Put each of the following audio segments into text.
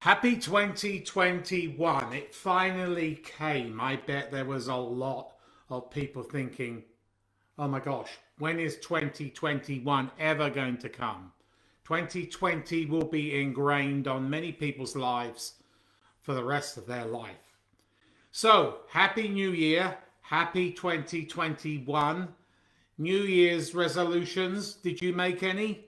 Happy 2021. It finally came. I bet there was a lot of people thinking, oh my gosh, when is 2021 ever going to come? 2020 will be ingrained on many people's lives for the rest of their life. So, Happy New Year. Happy 2021. New Year's resolutions. Did you make any?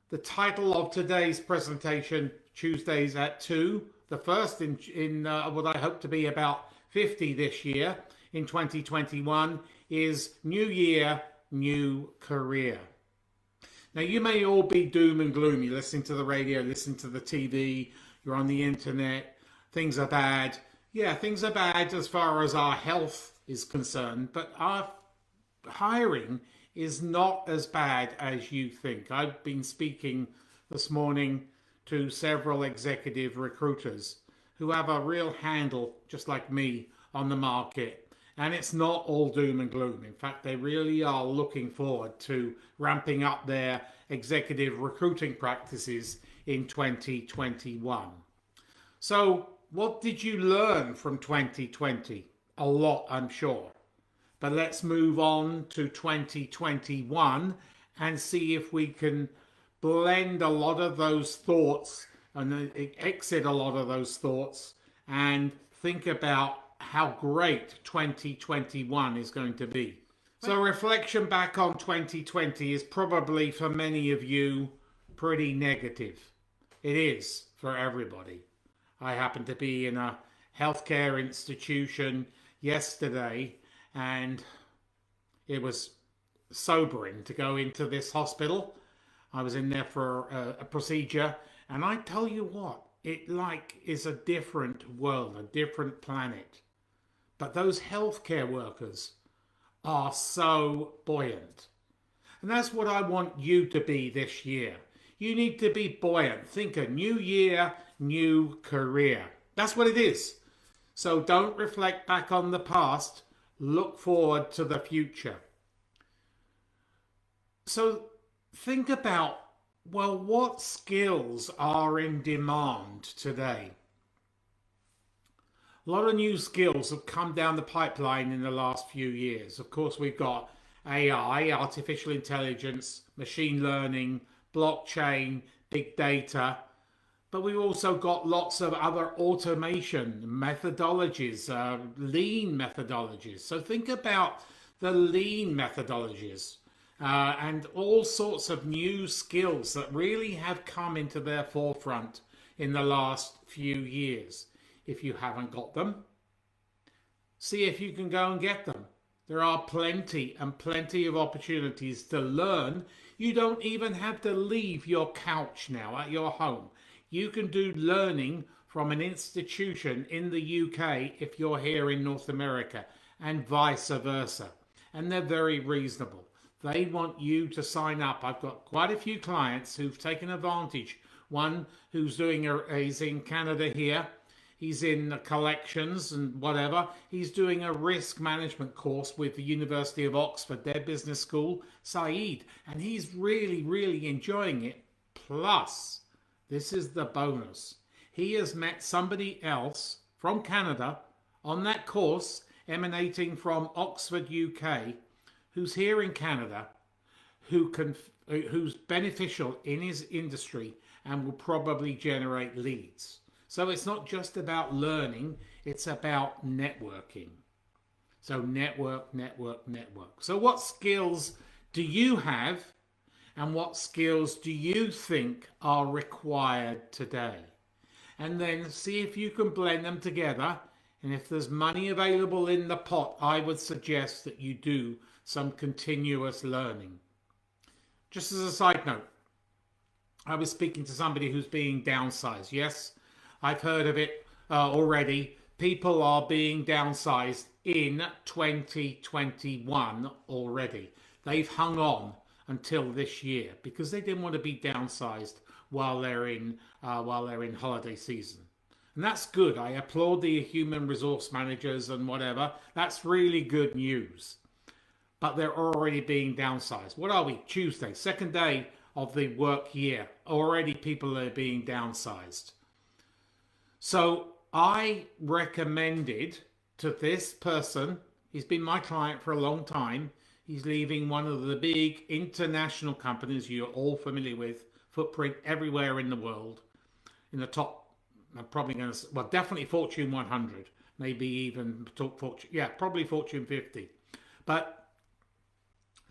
The title of today's presentation, Tuesdays at 2, the first in what I hope to be about 50 this year in 2021, is New Year, New Career. Now, you may all be doom and gloomy, listening to the radio, listening to the TV, you're on the internet, things are bad. Yeah, things are bad as far as our health is concerned, but our hiring is not as bad as you think. I've been speaking this morning to several executive recruiters who have a real handle, just like me, on the market. And it's not all doom and gloom. In fact, they really are looking forward to ramping up their executive recruiting practices in 2021. So, what did you learn from 2020? A lot, I'm sure. But let's move on to 2021 and see if we can blend a lot of those thoughts and exit a lot of those thoughts and think about how great 2021 is going to be. So reflection back on 2020 is probably for many of you pretty negative. It is for everybody. I happen to be in a healthcare institution yesterday, and it was sobering to go into this hospital. I was in there for a procedure, and I tell you what, it is a different world, a different planet. But those healthcare workers are so buoyant. And that's what I want you to be this year. You need to be buoyant. Think a new year, new career. That's what it is. So don't reflect back on the past. Look forward to the future. So think about, well, what skills are in demand today? A lot of new skills have come down the pipeline in the last few years. Of course, we've got AI, artificial intelligence, machine learning, blockchain, big data. But we've also got lots of other automation methodologies, lean methodologies. So think about the lean methodologies and all sorts of new skills that really have come into their forefront in the last few years. If you haven't got them, see if you can go and get them. There are plenty and plenty of opportunities to learn. You don't even have to leave your couch now at your home. You can do learning from an institution in the UK if you're here in North America, and vice versa. And they're very reasonable. They want you to sign up. I've got quite a few clients who've taken advantage. One who's is in Canada here. He's in collections and whatever. He's doing a risk management course with the University of Oxford, their business school, Saeed. And he's really, really enjoying it. Plus, this is the bonus. He has met somebody else from Canada on that course emanating from Oxford, UK, who's here in Canada, who's beneficial in his industry and will probably generate leads. So it's not just about learning, it's about networking. So network, network, network. So what skills do you have? And what skills do you think are required today? And then see if you can blend them together. And if there's money available in the pot, I would suggest that you do some continuous learning. Just as a side note, I was speaking to somebody who's being downsized. Yes, I've heard of it already. People are being downsized in 2021 already. They've hung on until this year because they didn't want to be downsized while they're in holiday season. And that's good. I applaud the human resource managers and whatever. That's really good news. But they're already being downsized. What are we? Tuesday, second day of the work year. Already people are being downsized. So I recommended to this person, he's been my client for a long time. He's leaving one of the big international companies you're all familiar with, footprint everywhere in the world, in the top, I'm probably going to, well, definitely Fortune 100, maybe even talk Fortune, yeah, probably Fortune 50. But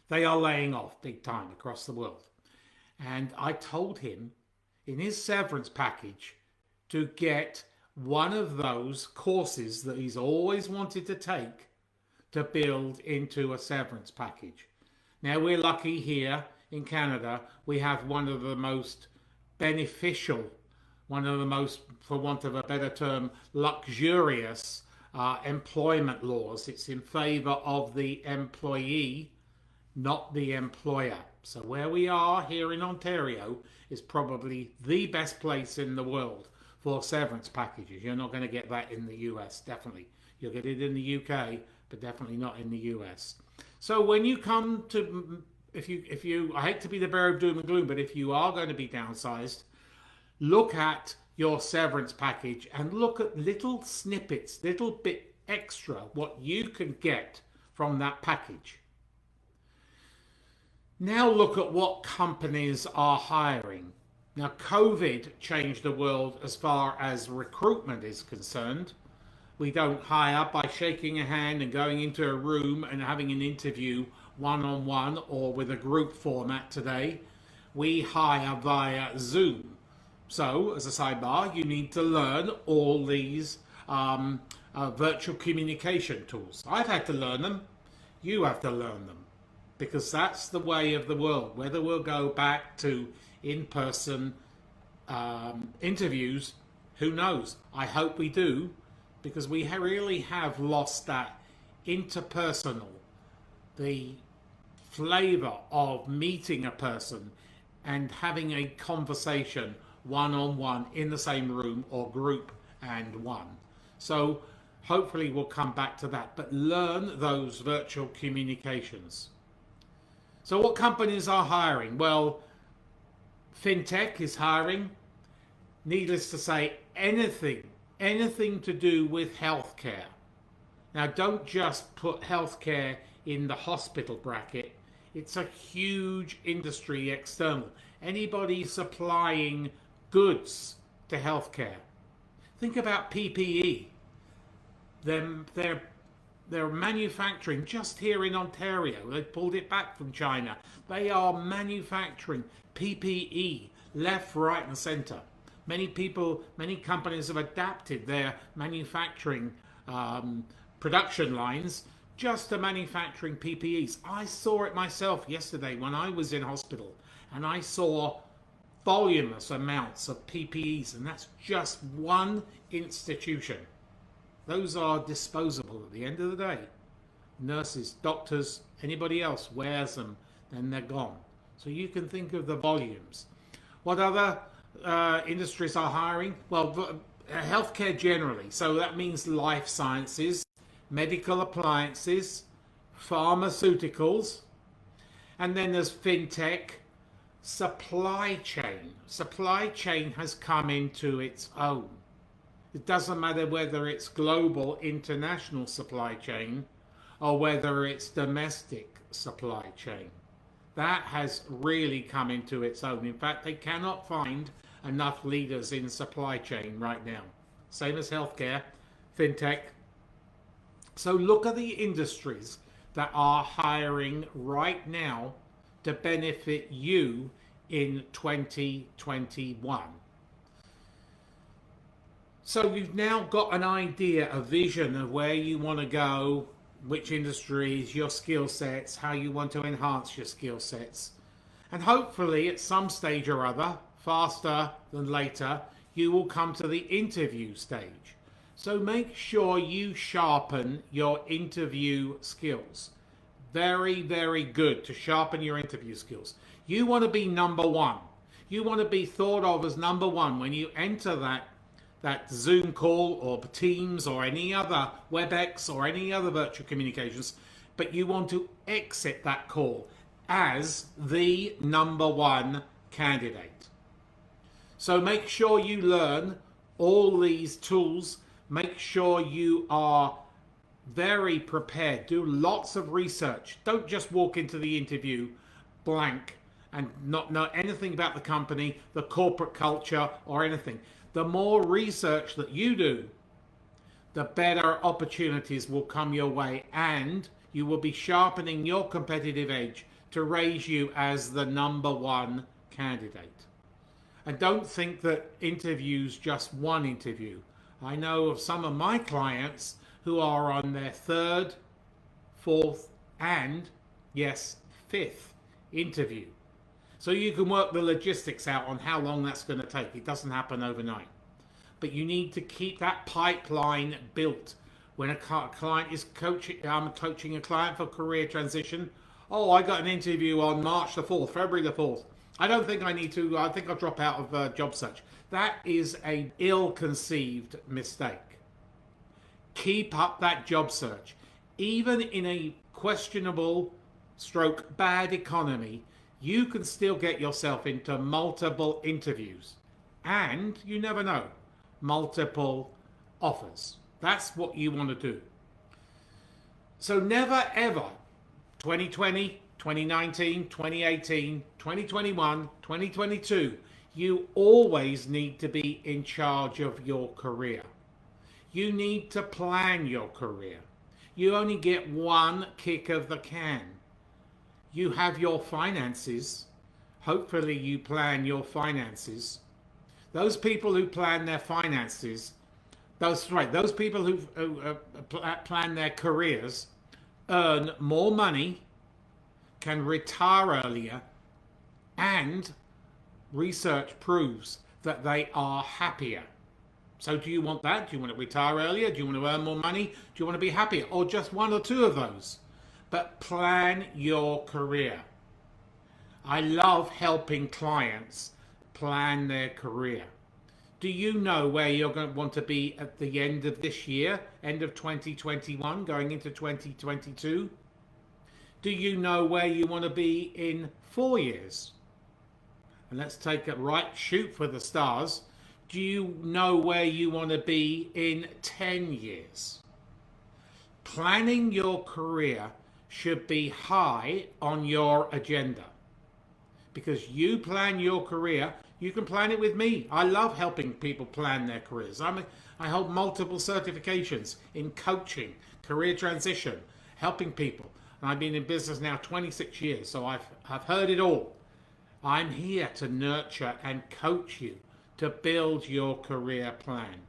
they are laying off big time across the world. And I told him in his severance package to get one of those courses that he's always wanted to take to build into a severance package. Now, we're lucky here in Canada, we have one of the most beneficial, one of the most, for want of a better term, luxurious employment laws. It's in favor of the employee, not the employer. So where we are here in Ontario is probably the best place in the world for severance packages. You're not going to get that in the US, definitely. You'll get it in the UK, but definitely not in the US. So when you come to, if you, I hate to be the bearer of doom and gloom, but if you are going to be downsized, look at your severance package and look at little snippets, little bit extra, what you can get from that package. Now look at what companies are hiring. Now, COVID changed the world as far as recruitment is concerned. We don't hire by shaking a hand and going into a room and having an interview one-on-one or with a group format today. We hire via Zoom. So, as a sidebar, you need to learn all these virtual communication tools. I've had to learn them. You have to learn them. Because that's the way of the world. Whether we'll go back to in-person interviews, who knows? I hope we do, because we really have lost that interpersonal, the flavor of meeting a person and having a conversation one-on-one in the same room or group and one. So hopefully we'll come back to that, but learn those virtual communications. So what companies are hiring? Well, fintech is hiring. Needless to say, anything to do with healthcare. Now, don't just put healthcare in the hospital bracket. It's a huge industry external. Anybody supplying goods to healthcare. Think about PPE. They're manufacturing just here in Ontario. They pulled it back from China. They are manufacturing PPE left, right, and centre. Many companies have adapted their manufacturing production lines just to manufacturing PPEs. I saw it myself yesterday when I was in hospital, and I saw voluminous amounts of PPEs, and that's just one institution. Those are disposable at the end of the day. Nurses, doctors, anybody else wears them, then they're gone. So you can think of the volumes. What other industries are hiring? Well, healthcare generally. So that means life sciences, medical appliances, pharmaceuticals, and then there's fintech, supply chain. Supply chain has come into its own. It doesn't matter whether it's global, international supply chain or whether it's domestic supply chain. That has really come into its own. In fact, they cannot find enough leaders in supply chain right now. Same as healthcare, fintech. So look at the industries that are hiring right now to benefit you in 2021. So you've now got an idea, a vision of where you want to go, which industries, your skill sets, how you want to enhance your skill sets. And hopefully at some stage or other, faster than later, you will come to the interview stage. So make sure you sharpen your interview skills. Very, very good to sharpen your interview skills. You want to be number one. You want to be thought of as number one when you enter that Zoom call or Teams or any other WebEx or any other virtual communications, but you want to exit that call as the number one candidate. So make sure you learn all these tools. Make sure you are very prepared. Do lots of research. Don't just walk into the interview blank and not know anything about the company, the corporate culture, or anything. The more research that you do, the better opportunities will come your way, and you will be sharpening your competitive edge to raise you as the #1 candidate. And don't think that interviews just one interview. I know of some of my clients who are on their 3rd, 4th, and yes, 5th interview. So you can work the logistics out on how long that's going to take. It doesn't happen overnight. But you need to keep that pipeline built. When a client is coaching, I'm coaching a client for career transition. Oh, I got an interview on March the 4th, February the 4th. I don't think I need to, I think I'll drop out of job search. That is a ill-conceived mistake. Keep up that job search. Even in a questionable stroke bad economy, you can still get yourself into multiple interviews. And you never know, multiple offers. That's what you want to do. So never ever, 2020, 2019, 2018, 2021, 2022, you always need to be in charge of your career. You need to plan your career. You only get one kick of the can. You have your finances. Hopefully you plan your finances. Those people who plan their finances, those people who plan their careers earn more money, can retire earlier, and research proves that they are happier. So do you want that? Do you want to retire earlier? Do you want to earn more money? Do you want to be happier? Or just one or two of those? But plan your career. I love helping clients plan their career. Do you know where you're going to want to be at the end of this year, end of 2021, going into 2022? Do you know where you want to be in 4 years? And let's take a shoot for the stars. Do you know where you want to be in 10 years? Planning your career should be high on your agenda, because you plan your career. You can plan it with me. I love helping people plan their careers. I hold multiple certifications in coaching, career transition, helping people. And I've been in business now 26 years, so I've heard it all. I'm here to nurture and coach you to build your career plan.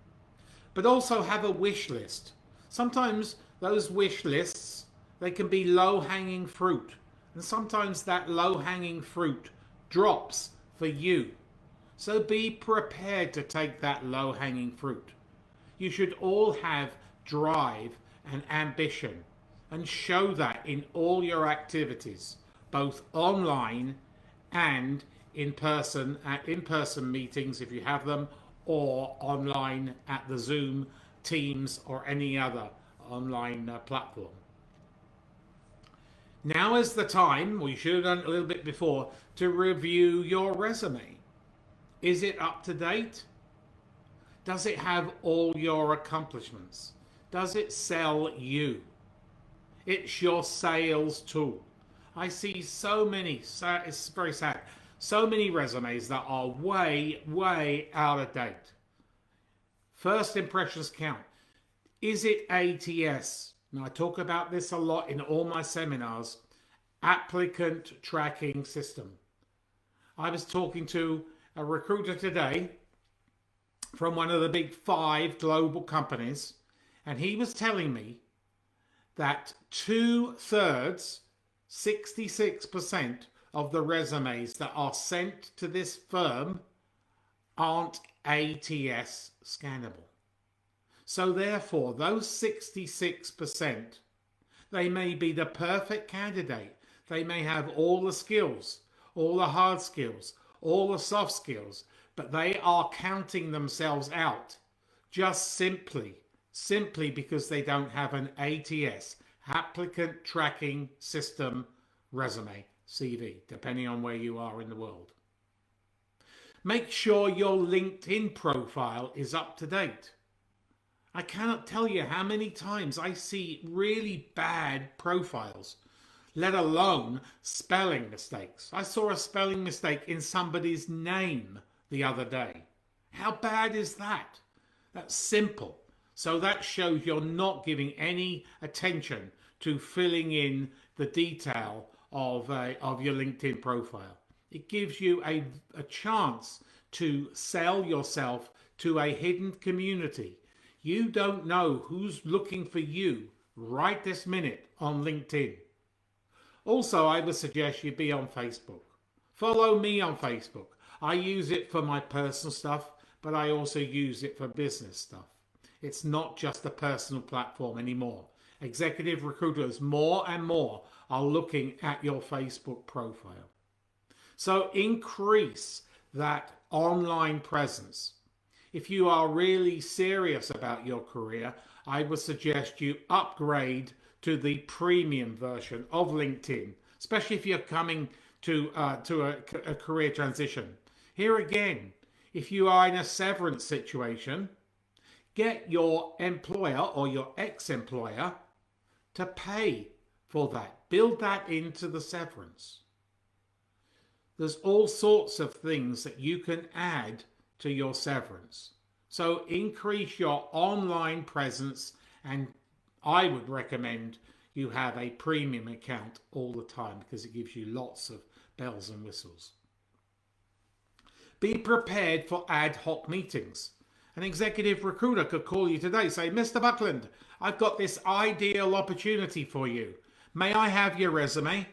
But also have a wish list. Sometimes those wish lists, they can be low-hanging fruit. And sometimes that low-hanging fruit drops for you. So be prepared to take that low-hanging fruit. You should all have drive and ambition, and show that in all your activities, both online and in-person, at in-person meetings if you have them, or online at the Zoom, Teams, or any other online platform. Now is the time, or you should have done it a little bit before, to review your resume. Is it up to date? Does it have all your accomplishments? Does it sell you? It's your sales tool. I see so many, it's very sad, so many resumes that are way, way out of date. First impressions count. Is it ATS? Now I talk about this a lot in all my seminars. Applicant tracking system. I was talking to a recruiter today from one of the big 5 global companies, and he was telling me that 2/3, 66% of the resumes that are sent to this firm aren't ATS scannable. So therefore, those 66%, they may be the perfect candidate. They may have all the skills, all the hard skills, all the soft skills, but they are counting themselves out just simply because they don't have an ATS, applicant tracking system, resume, CV, depending on where you are in the world. Make sure your LinkedIn profile is up to date. I cannot tell you how many times I see really bad profiles, let alone spelling mistakes. I saw a spelling mistake in somebody's name the other day. How bad is that? That's simple. So that shows you're not giving any attention to filling in the detail of your LinkedIn profile. It gives you a chance to sell yourself to a hidden community. You don't know who's looking for you right this minute on LinkedIn. Also, I would suggest you be on Facebook. Follow me on Facebook. I use it for my personal stuff, but I also use it for business stuff. It's not just a personal platform anymore. Executive recruiters more and more are looking at your Facebook profile. So increase that online presence. If you are really serious about your career, I would suggest you upgrade to the premium version of LinkedIn, especially if you're coming to a career transition. Here again, if you are in a severance situation, get your employer or your ex-employer to pay for that. Build that into the severance. There's all sorts of things that you can add to your severance. So increase your online presence, and I would recommend you have a premium account all the time because it gives you lots of bells and whistles. Be prepared for ad hoc meetings. An executive recruiter could call you today, say, Mr. Buckland, I've got this ideal opportunity for you. May I have your resume?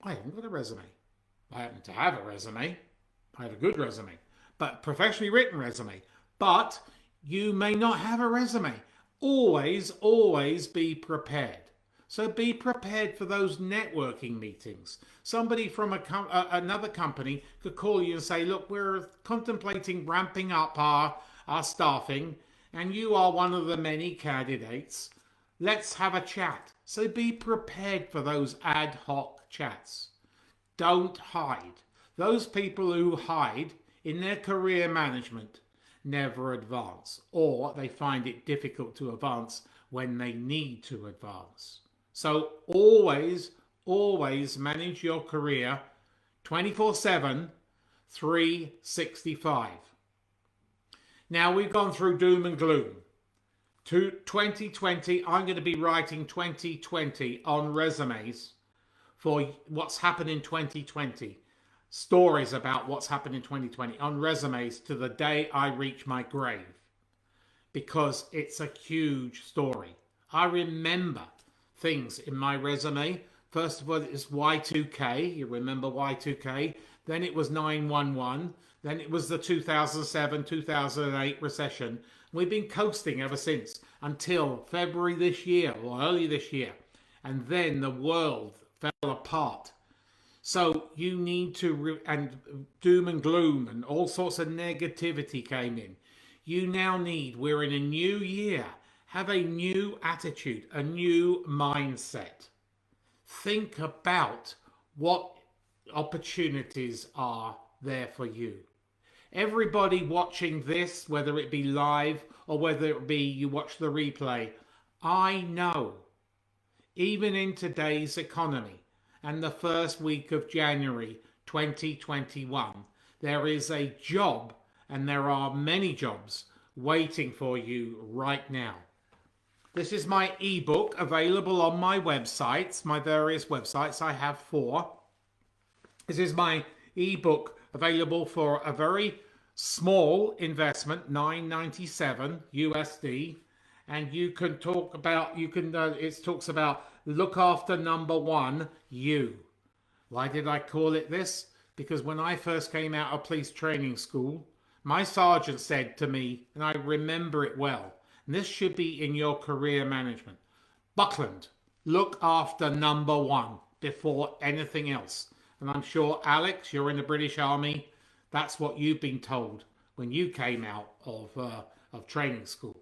I haven't got a resume. I happen to have a resume. I have a good resume, but professionally written resume. But you may not have a resume. Always, always be prepared. So be prepared for those networking meetings. Somebody from another company could call you and say, look, we're contemplating ramping up our staffing, and you are one of the many candidates. Let's have a chat. So be prepared for those ad hoc chats. Don't hide. Those people who hide in their career management never advance, or they find it difficult to advance when they need to advance. So always, always manage your career 24/7, 365. Now we've gone through doom and gloom. To 2020, I'm going to be writing 2020 on resumes for what's happened in 2020. Stories about what's happened in 2020 on resumes to the day I reach my grave, because it's a huge story. I remember things in my resume. First of all, it's Y2K. You remember Y2K? Then it was 9/11. Then it was the 2007-2008 recession. We've been coasting ever since until February this year or early this year. And then the world fell apart. So you need to, and doom and gloom and all sorts of negativity came in. You now need, we're in a new year, have a new attitude, a new mindset. Think about what opportunities are there for you. Everybody watching this, whether it be live or whether it be you watch the replay, I know, even in today's economy and the first week of January 2021, there is a job, and there are many jobs waiting for you right now. This is my ebook available on my websites, my various websites. I have 4. This is my ebook available for a very small investment, $9.97 USD, and you can talk about, it talks about look after number 1, you. Why did I call it this? Because when I first came out of police training school, my sergeant said to me, and I remember it well, and this should be in your career management, Buckland, look after number 1 before anything else. And I'm sure, Alex, you're in the British Army. That's what you've been told when you came out of training school.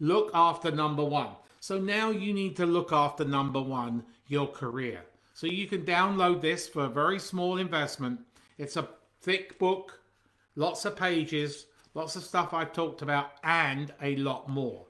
Look after number 1. So now you need to look after number 1, your career. So you can download this for a very small investment. It's a thick book, lots of pages, lots of stuff I've talked about, and a lot more.